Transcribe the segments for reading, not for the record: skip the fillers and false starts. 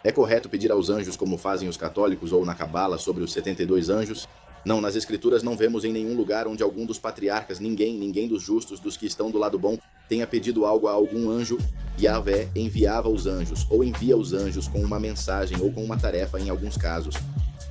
É correto pedir aos anjos como fazem os católicos ou na Cabala sobre os 72 anjos? Não, nas escrituras não vemos em nenhum lugar onde algum dos patriarcas, ninguém dos justos, dos que estão do lado bom, tenha pedido algo a algum anjo. Yahvé enviava os anjos, ou envia os anjos com uma mensagem ou com uma tarefa em alguns casos.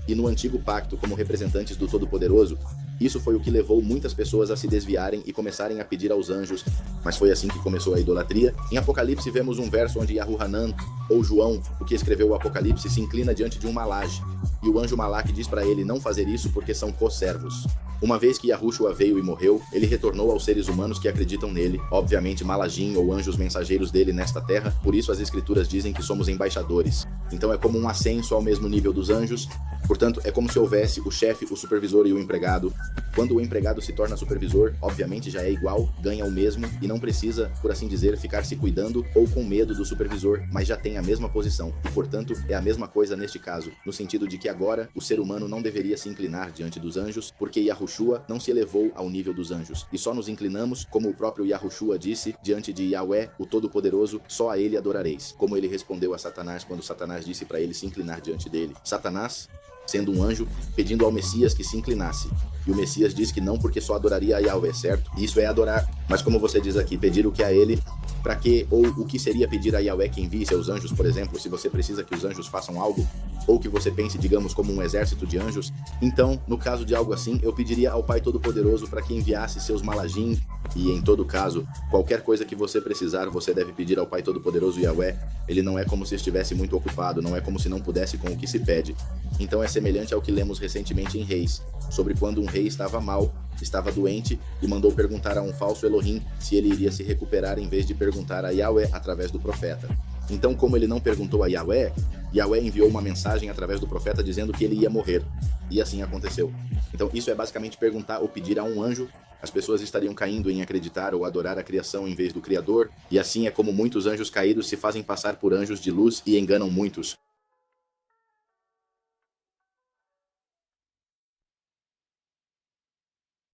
E no antigo pacto, como representantes do Todo-Poderoso, isso foi o que levou muitas pessoas a se desviarem e começarem a pedir aos anjos, mas foi assim que começou a idolatria. Em Apocalipse vemos um verso onde Yahu-Hanan, ou João, o que escreveu o Apocalipse, se inclina diante de uma laje, e o anjo Malaque diz para ele não fazer isso porque são co-servos. Uma vez que Yahushua veio e morreu, ele retornou aos seres humanos que acreditam nele, obviamente Malagim ou anjos mensageiros dele nesta terra, por isso as escrituras dizem que somos embaixadores. Então é como um ascenso ao mesmo nível dos anjos, portanto é como se houvesse o chefe, o supervisor e o empregado. Quando o empregado se torna supervisor, obviamente já é igual, ganha o mesmo e não precisa, por assim dizer, ficar se cuidando ou com medo do supervisor, mas já tem a mesma posição e, portanto, é a mesma coisa neste caso, no sentido de que agora o ser humano não deveria se inclinar diante dos anjos, porque Yahushua não se elevou ao nível dos anjos, e só nos inclinamos, como o próprio Yahushua disse, diante de Yahweh, o Todo-Poderoso, só a ele adorareis, como ele respondeu a Satanás quando Satanás disse para ele se inclinar diante dele. Satanás, sendo um anjo, pedindo ao Messias que se inclinasse. E o Messias diz que não porque só adoraria a Yahweh, certo? Isso é adorar. Mas como você diz aqui, pedir o que a ele, para quê? Ou o que seria pedir a Yahweh que envie seus anjos, por exemplo, se você precisa que os anjos façam algo, ou que você pense, digamos, como um exército de anjos. Então, no caso de algo assim, eu pediria ao Pai Todo-Poderoso para que enviasse seus malagim, e em todo caso, qualquer coisa que você precisar, você deve pedir ao Pai Todo-Poderoso Yahweh. Ele não é como se estivesse muito ocupado, não é como se não pudesse com o que se pede. Então é semelhante ao que lemos recentemente em Reis, sobre quando um rei estava mal, estava doente e mandou perguntar a um falso Elohim se ele iria se recuperar em vez de perguntar a Yahweh através do profeta. Então, como ele não perguntou a Yahweh, Yahweh enviou uma mensagem através do profeta dizendo que ele ia morrer. E assim aconteceu. Então isso é basicamente perguntar ou pedir a um anjo. As pessoas estariam caindo em acreditar ou adorar a criação em vez do Criador, e assim é como muitos anjos caídos se fazem passar por anjos de luz e enganam muitos.